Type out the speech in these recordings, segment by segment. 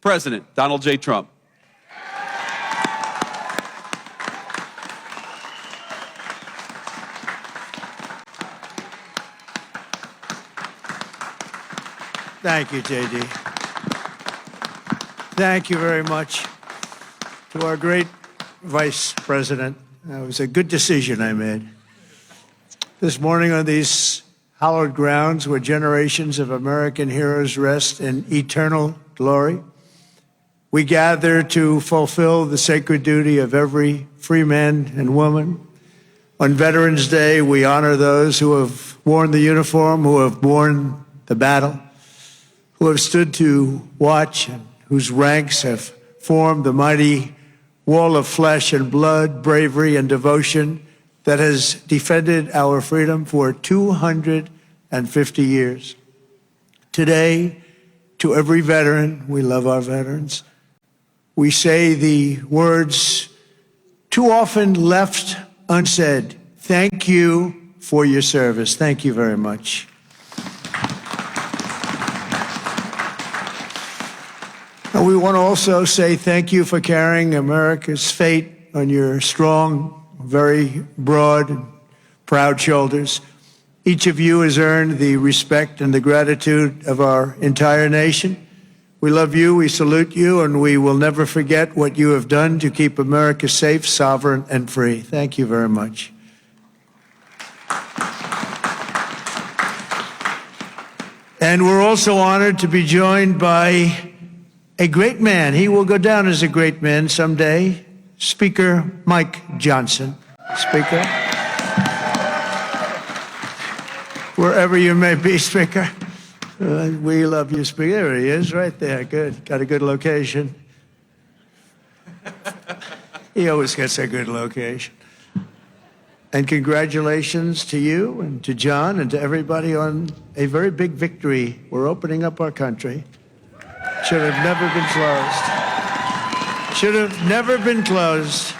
President Donald J. Trump. Thank you, J.D. Thank you very much to our great Vice President. It was a good decision I made. This morning on these hallowed grounds where generations of American heroes rest in eternal glory, we gather to fulfill the sacred duty of every free man and woman. On Veterans Day, we honor those who have worn the uniform, who have borne the battle, who have stood to watch and whose ranks have formed the mighty wall of flesh and blood, bravery and devotion that has defended our freedom for 250 years. Today, to every veteran, we love our veterans, we say the words too often left unsaid. Thank you for your service. Thank you very much. And we want to also say thank you for carrying America's fate on your strong, very broad, and proud shoulders. Each of you has earned the respect and the gratitude of our entire nation. We love you, we salute you, and we will never forget what you have done to keep America safe, sovereign, and free. Thank you very much. And we're also honored to be joined by a great man. He will go down as a great man someday. Speaker Mike Johnson. Speaker. Wherever you may be, Speaker. We love you, Speaker. There he is, right there. Good. Got a good location. He always gets a good location. And congratulations to you and to John and to everybody on a very big victory. We're opening up our country. Should have never been closed. Should have never been closed.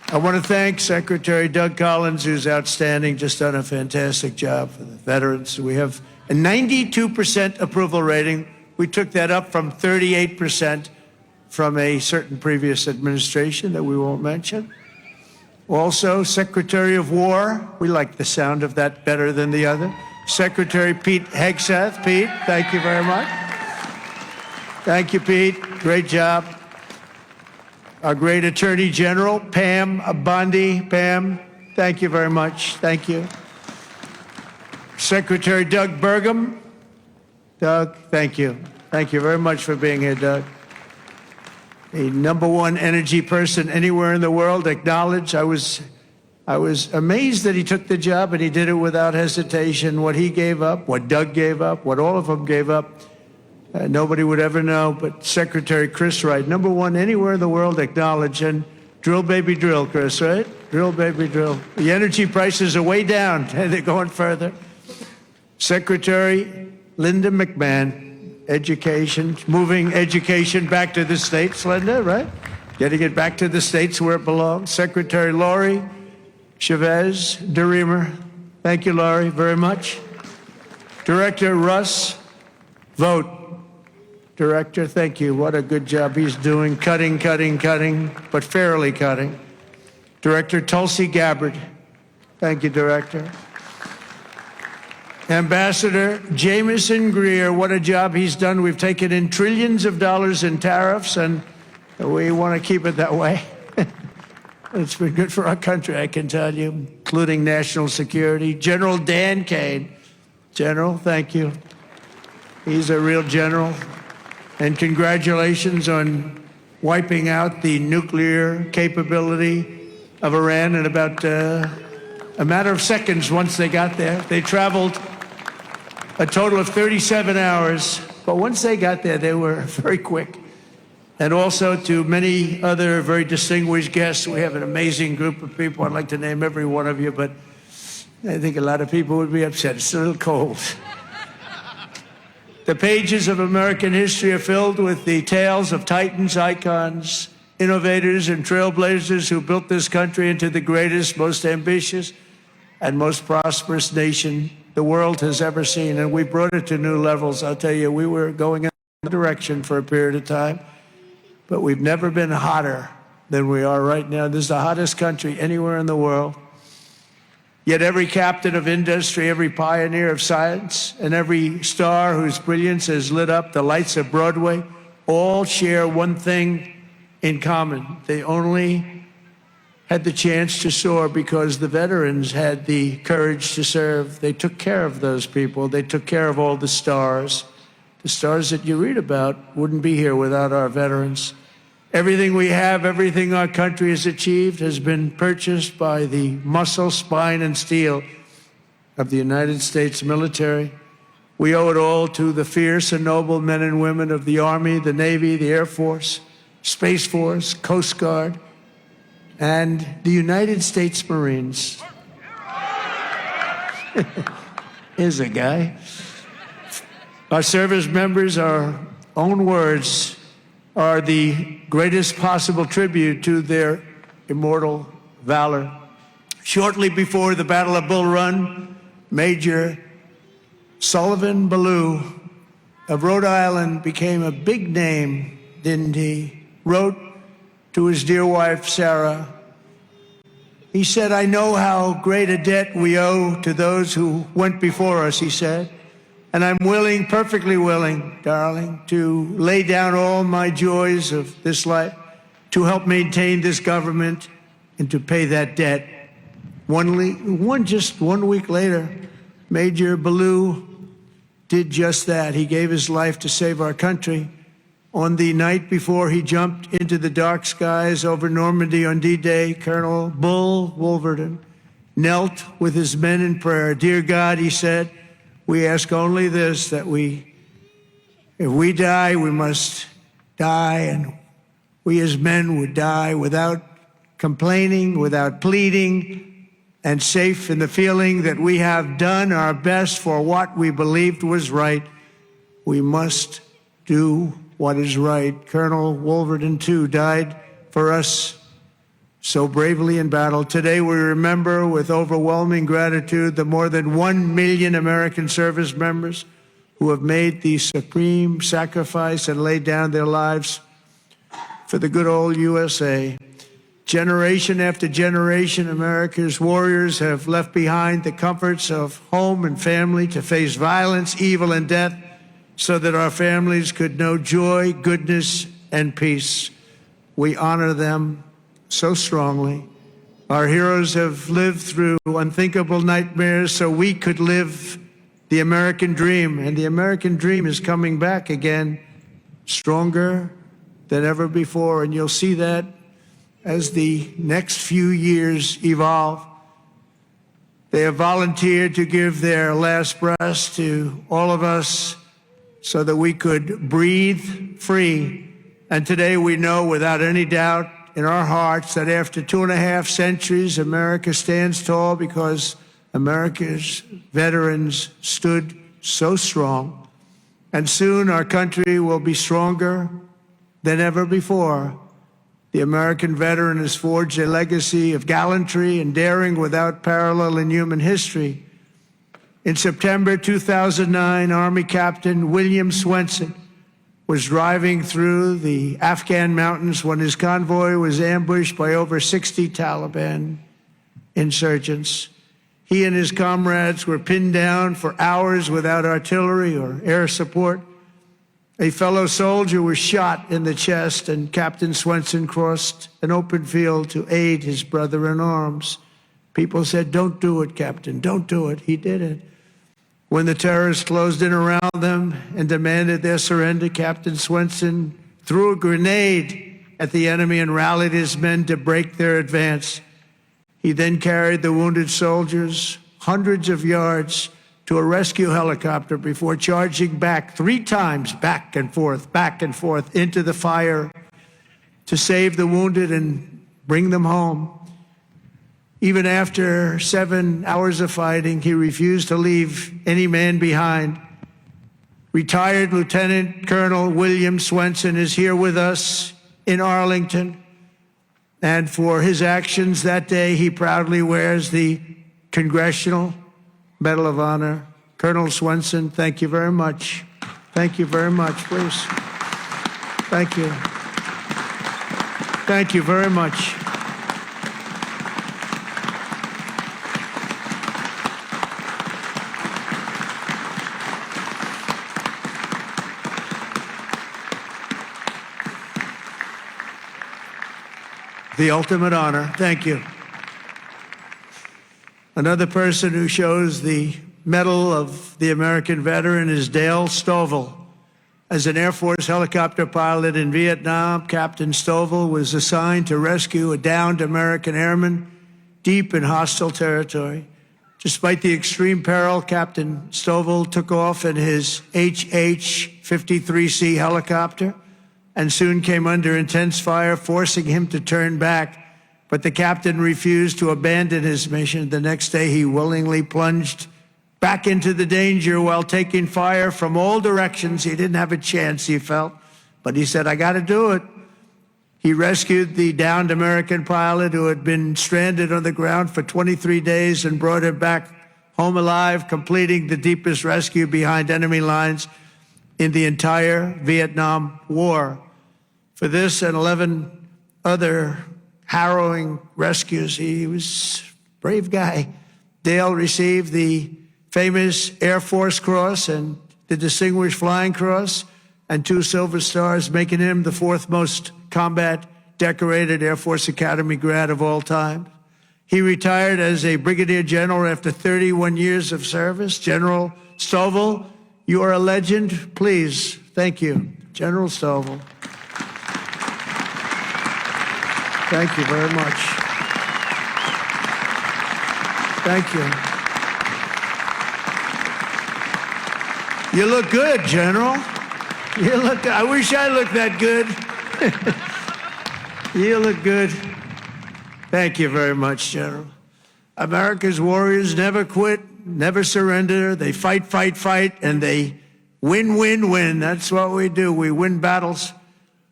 I want to thank Secretary Doug Collins, who's outstanding, just done a fantastic job for the veterans. We have a 92% approval rating. We took that up from 38% from a certain previous administration that we won't mention. Also, Secretary of War, we like the sound of that better than the other. Secretary Pete Hegseth. Pete, thank you very much. Thank you, Pete. Great job. Our great Attorney General, Pam Bondi. Pam, thank you very much. Thank you. Secretary Doug Burgum. Doug, thank you. Thank you very much for being here, Doug. The #1 energy person anywhere in the world, acknowledged. I was amazed that he took the job and he did it without hesitation. What he gave up, what Doug gave up, what all of them gave up, nobody would ever know, but Secretary Chris Wright, #1 anywhere in the world, acknowledged. And drill, baby, drill, Chris, right? Drill, baby, drill. The energy prices are way down, and they're going further. Secretary Linda McMahon, Education, moving education back to the states, Linda, right? Getting it back to the states where it belongs. Secretary Lori Chavez DeReamer, thank you, Lori, very much. Director Russ Vogt. Director, thank you. What a good job he's doing. Cutting, but fairly cutting. Director Tulsi Gabbard. Thank you, Director. Ambassador Jamieson Greer, what a job he's done. We've taken in trillions of dollars in tariffs, and we want to keep it that way. It's been good for our country, I can tell you, including national security. General Dan Kane. General, thank you. He's a real general. And congratulations on wiping out the nuclear capability of Iran in about a matter of seconds once they got there. They traveled a total of 37 hours, but once they got there, they were very quick. And also to many other very distinguished guests. We have an amazing group of people. I'd like to name every one of you, but I think a lot of people would be upset. It's a little cold. The pages of American history are filled with the tales of titans, icons, innovators, and trailblazers who built this country into the greatest, most ambitious, and most prosperous nation the world has ever seen. And we brought it to new levels. I'll tell you, we were going direction for a period of time, but we've never been hotter than we are right now. This is the hottest country anywhere in the world. Yet every captain of industry, every pioneer of science, and every star whose brilliance has lit up the lights of Broadway all share one thing in common. They only had the chance to soar because the veterans had the courage to serve. They took care of those people. They took care of all the stars. The stars that you read about wouldn't be here without our veterans. Everything we have, everything our country has achieved has been purchased by the muscle, spine, and steel of the United States military. We owe it all to the fierce and noble men and women of the Army, the Navy, the Air Force, Space Force, Coast Guard, and the United States Marines. Here's a guy. Our service members, our own words, are the greatest possible tribute to their immortal valor. Shortly before the Battle of Bull Run, Major Sullivan Ballou of Rhode Island became a big name, didn't he? Wrote to his dear wife, Sarah. He said, "I know how great a debt we owe to those who went before us," he said. "And I'm willing, perfectly willing, darling, to lay down all my joys of this life to help maintain this government and to pay that debt." Just 1 week later, Major Ballou did just that. He gave his life to save our country. On the night before he jumped into the dark skies over Normandy on D-Day, Colonel Bull Wolverton knelt with his men in prayer. "Dear God," he said, "we ask only this, that if we die, we must die, and we as men would die without complaining, without pleading, and safe in the feeling that we have done our best for what we believed was right. We must do what is right." Colonel Wolverton, too, died for us so bravely in battle. Today we remember with overwhelming gratitude the more than 1 million American service members who have made the supreme sacrifice and laid down their lives for the good old USA. Generation after generation, America's warriors have left behind the comforts of home and family to face violence, evil, and death so that our families could know joy, goodness, and peace. We honor them so strongly. Our heroes have lived through unthinkable nightmares so we could live the American dream, and the American dream is coming back again, stronger than ever before, and you'll see that as the next few years evolve. They have volunteered to give their last breaths to all of us so that we could breathe free. And today we know without any doubt in our hearts that after 2.5 centuries, America stands tall because America's veterans stood so strong. And soon our country will be stronger than ever before. The American veteran has forged a legacy of gallantry and daring without parallel in human history. In September 2009, Army Captain William Swenson was driving through the Afghan mountains when his convoy was ambushed by over 60 Taliban insurgents. He and his comrades were pinned down for hours without artillery or air support. A fellow soldier was shot in the chest, and Captain Swenson crossed an open field to aid his brother in arms. People said, "Don't do it, Captain, don't do it." He did it. When the terrorists closed in around them and demanded their surrender, Captain Swenson threw a grenade at the enemy and rallied his men to break their advance. He then carried the wounded soldiers hundreds of yards to a rescue helicopter before charging back 3 times, back and forth into the fire to save the wounded and bring them home. Even after 7 hours of fighting, he refused to leave any man behind. Retired Lieutenant Colonel William Swenson is here with us in Arlington. And for his actions that day, he proudly wears the Congressional Medal of Honor. Colonel Swenson, thank you very much. Thank you very much, please. Thank you. Thank you very much. The ultimate honor. Thank you. Another person who shows the Medal of the American Veteran is Dale Stovall. As an Air Force helicopter pilot in Vietnam, Captain Stovall was assigned to rescue a downed American airman deep in hostile territory. Despite the extreme peril, Captain Stovall took off in his HH-53C helicopter and soon came under intense fire, forcing him to turn back. But the captain refused to abandon his mission. The next day, he willingly plunged back into the danger while taking fire from all directions. He didn't have a chance, he felt, but he said, I got to do it. He rescued the downed American pilot who had been stranded on the ground for 23 days and brought him back home alive, completing the deepest rescue behind enemy lines in the entire Vietnam War. For this and 11 other harrowing rescues, he was a brave guy. Dale received the famous Air Force Cross and the Distinguished Flying Cross and 2 Silver Stars, making him the 4th most combat decorated Air Force Academy grad of all time. He retired as a brigadier general after 31 years of service. General Stovall, you are a legend. Please, thank you. General Stovall. Thank you very much. Thank you. You look good, General. You look, I wish I looked that good. You look good. Thank you very much, General. America's warriors never quit, never surrender. They fight, fight, fight, and they win, win, win. That's what we do. We win battles.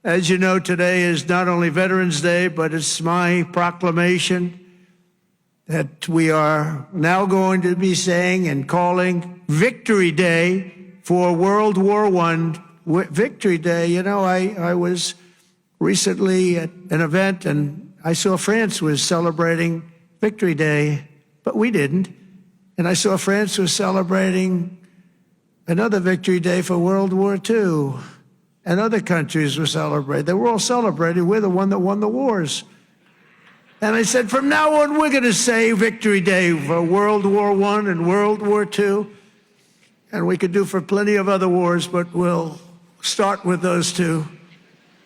As you know, today is not only Veterans Day, but it's my proclamation that we are now going to be saying and calling Victory Day for World War I. Victory Day. You know, I was recently at an event and I saw France was celebrating Victory Day, but we didn't. And I saw France was celebrating another Victory Day for World War II. And other countries were celebrating. They were all celebrating. We're the one that won the wars. And I said, from now on, we're going to say Victory Day for World War I and World War II. And we could do for plenty of other wars, but we'll start with those 2.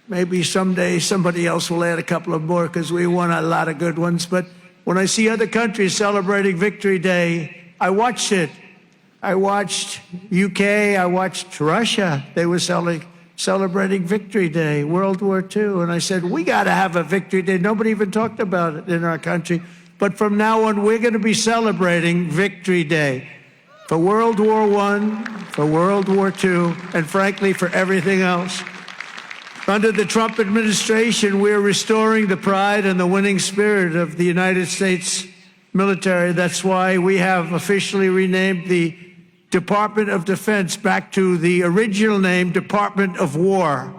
Maybe someday somebody else will add a couple of more because we won a lot of good ones. But when I see other countries celebrating Victory Day, I watched it. I watched UK, I watched Russia. They were celebrating Victory Day, World War II. And I said, we got to have a Victory Day. Nobody even talked about it in our country. But from now on, we're going to be celebrating Victory Day for World War I, for World War II, and frankly, for everything else. Under the Trump administration, we're restoring the pride and the winning spirit of the United States military. That's why we have officially renamed the Department of Defense back to the original name, Department of War.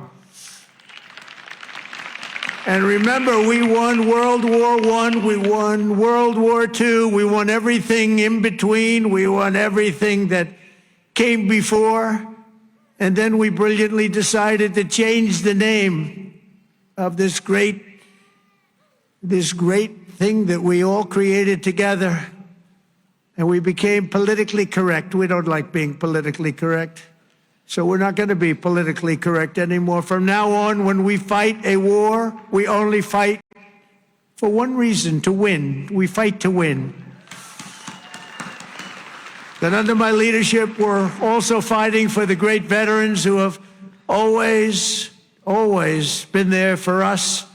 And remember, we won World War I, we won World War II, we won everything in between, we won everything that came before, and then we brilliantly decided to change the name of this great thing that we all created together. And we became politically correct. We don't like being politically correct. So we're not going to be politically correct anymore. From now on, when we fight a war, we only fight for one reason, to win. We fight to win. Then under my leadership, we're also fighting for the great veterans who have always been there for us,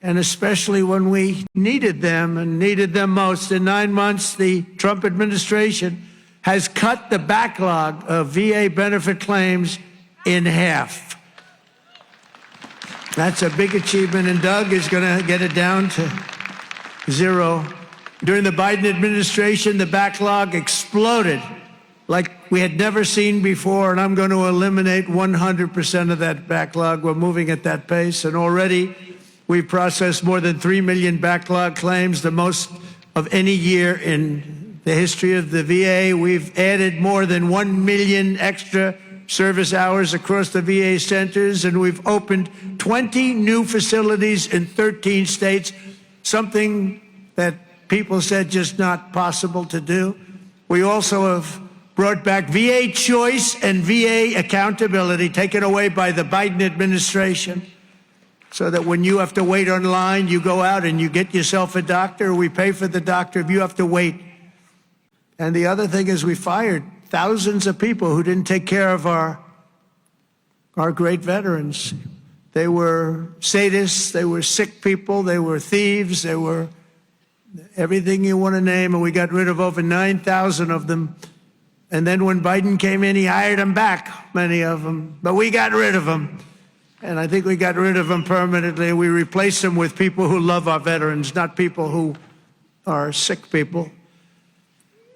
and especially when we needed them and needed them most. In 9 months, the Trump administration has cut the backlog of VA benefit claims in half. That's a big achievement, and Doug is going to get it down to 0. During the Biden administration, the backlog exploded like we had never seen before, and I'm going to eliminate 100% of that backlog. We're moving at that pace, and already we've processed more than 3 million backlog claims, the most of any year in the history of the VA. We've added more than 1 million extra service hours across the VA centers, and we've opened 20 new facilities in 13 states, something that people said just not possible to do. We also have brought back VA choice and VA accountability, taken away by the Biden administration, so that when you have to wait online, you go out and you get yourself a doctor. We pay for the doctor if you have to wait. And the other thing is we fired thousands of people who didn't take care of our great veterans. They were sadists, they were sick people, they were thieves, they were everything you want to name, and we got rid of over 9,000 of them. And then when Biden came in, he hired them back, many of them. But we got rid of them. And I think we got rid of them permanently. We replaced them with people who love our veterans, not people who are sick people.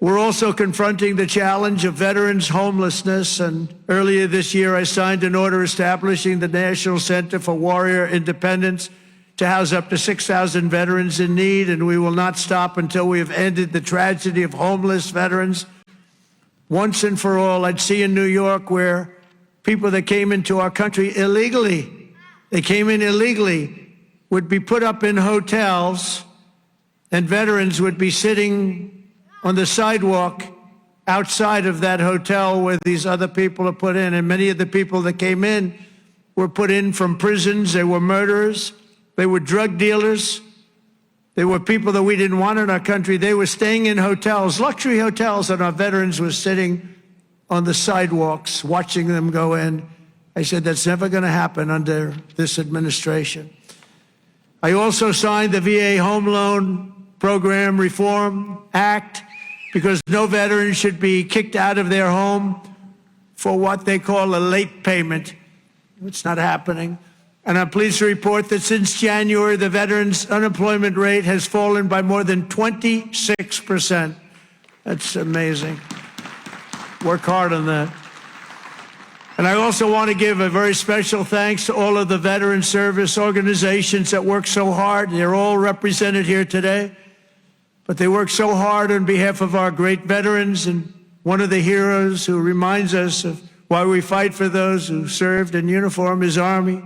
We're also confronting the challenge of veterans' homelessness. And earlier this year, I signed an order establishing the National Center for Warrior Independence to house up to 6,000 veterans in need. And we will not stop until we have ended the tragedy of homeless veterans once and for all. I'd see in New York where people that came into our country illegally, would be put up in hotels, and veterans would be sitting on the sidewalk outside of that hotel where these other people are put in. And many of the people that came in were put in from prisons. They were murderers. They were drug dealers. They were people that we didn't want in our country. They were staying in hotels, luxury hotels, and our veterans were sitting on the sidewalks watching them go in. I said, that's never going to happen under this administration. I also signed the VA Home Loan Program Reform Act, because no veteran should be kicked out of their home for what they call a late payment. It's not happening. And I'm pleased to report that since January, the veterans' unemployment rate has fallen by more than 26%. That's amazing. Work hard on that. And I also want to give a very special thanks to all of the veteran service organizations that work so hard. They're all represented here today. But they work so hard on behalf of our great veterans, and one of the heroes who reminds us of why we fight for those who served in uniform is Army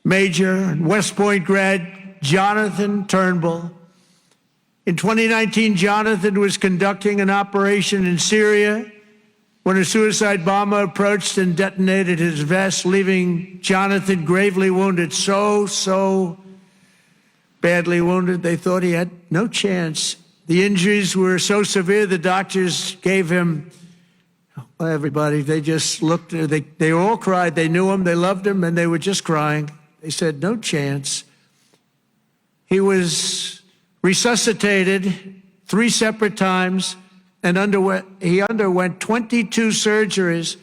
Major and West Point grad Jonathan Turnbull. In 2019, Jonathan was conducting an operation in Syria when a suicide bomber approached and detonated his vest, leaving Jonathan gravely wounded, so badly wounded, they thought he had no chance. The injuries were so severe, the doctors gave him, everybody, they just looked, they all cried. They knew him, they loved him, and they were just crying. They said, no chance. He was resuscitated 3 separate times, and he underwent 22 surgeries,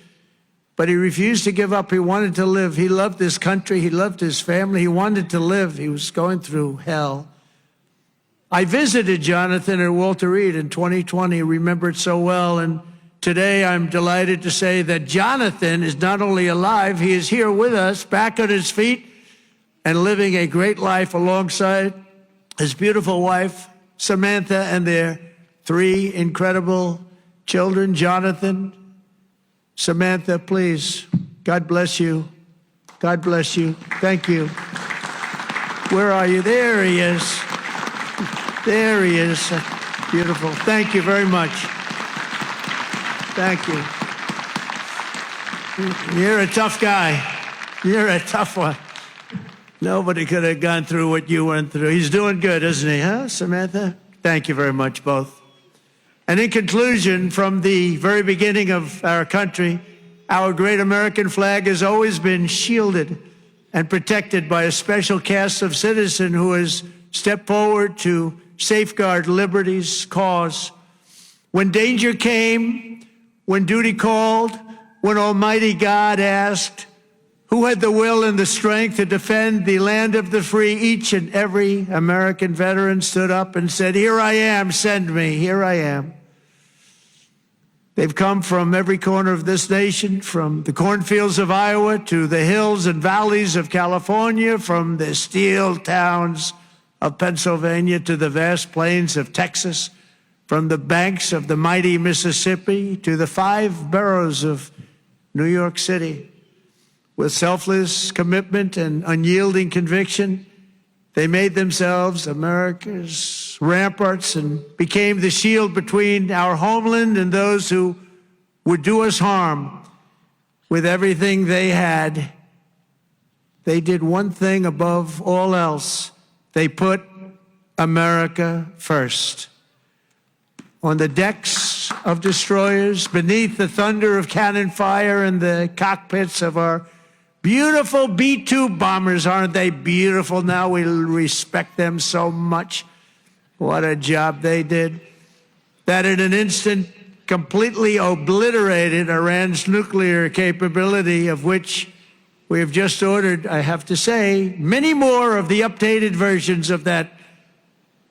but he refused to give up. He wanted to live. He loved his country. He loved his family. He wanted to live. He was going through hell. I visited Jonathan at Walter Reed in 2020, remember it so well. And today I'm delighted to say that Jonathan is not only alive, he is here with us, back on his feet and living a great life alongside his beautiful wife, Samantha, and their 3 incredible children. Jonathan, Samantha, please. God bless you. God bless you. Thank you. Where are you? There he is. There he is. Beautiful. Thank you very much. Thank you. You're a tough guy. You're a tough one. Nobody could have gone through what you went through. He's doing good, isn't he, huh, Samantha? Thank you very much, both. And in conclusion, from the very beginning of our country, our great American flag has always been shielded and protected by a special cast of citizens who has stepped forward to safeguard liberty's cause. When danger came, when duty called, when Almighty God asked, who had the will and the strength to defend the land of the free, each and every American veteran stood up and said, here I am, send me, here I am. They've come from every corner of this nation, from the cornfields of Iowa to the hills and valleys of California, from the steel towns of Pennsylvania to the vast plains of Texas, from the banks of the mighty Mississippi to the 5 boroughs of New York City. With selfless commitment and unyielding conviction, they made themselves America's ramparts and became the shield between our homeland and those who would do us harm. With everything they had, they did one thing above all else. They put America first. On the decks of destroyers, beneath the thunder of cannon fire, in the cockpits of our beautiful B-2 bombers. Aren't they beautiful now? We respect them so much. What a job they did. That in an instant completely obliterated Iran's nuclear capability, of which we have just ordered, I have to say, many more of the updated versions of that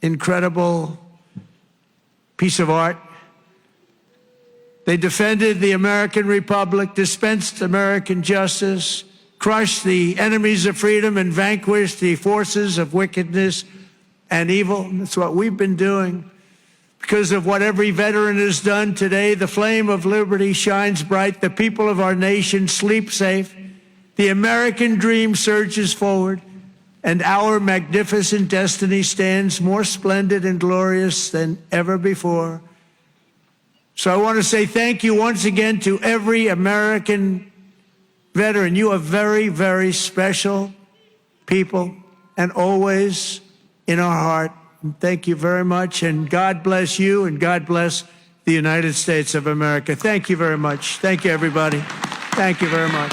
incredible piece of art. They defended the American Republic, dispensed American justice, crushed the enemies of freedom, and vanquished the forces of wickedness and evil. That's what we've been doing. Because of what every veteran has done today, the flame of liberty shines bright. The people of our nation sleep safe. The American dream surges forward, and our magnificent destiny stands more splendid and glorious than ever before. So I want to say thank you once again to every American veteran. You are very, very special people, and always in our heart. And thank you very much, and God bless you, and God bless the United States of America. Thank you very much. Thank you, everybody. Thank you very much.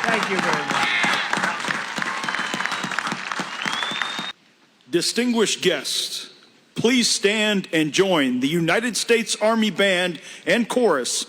Thank you very much. Distinguished guests, please stand and join the United States Army Band and Chorus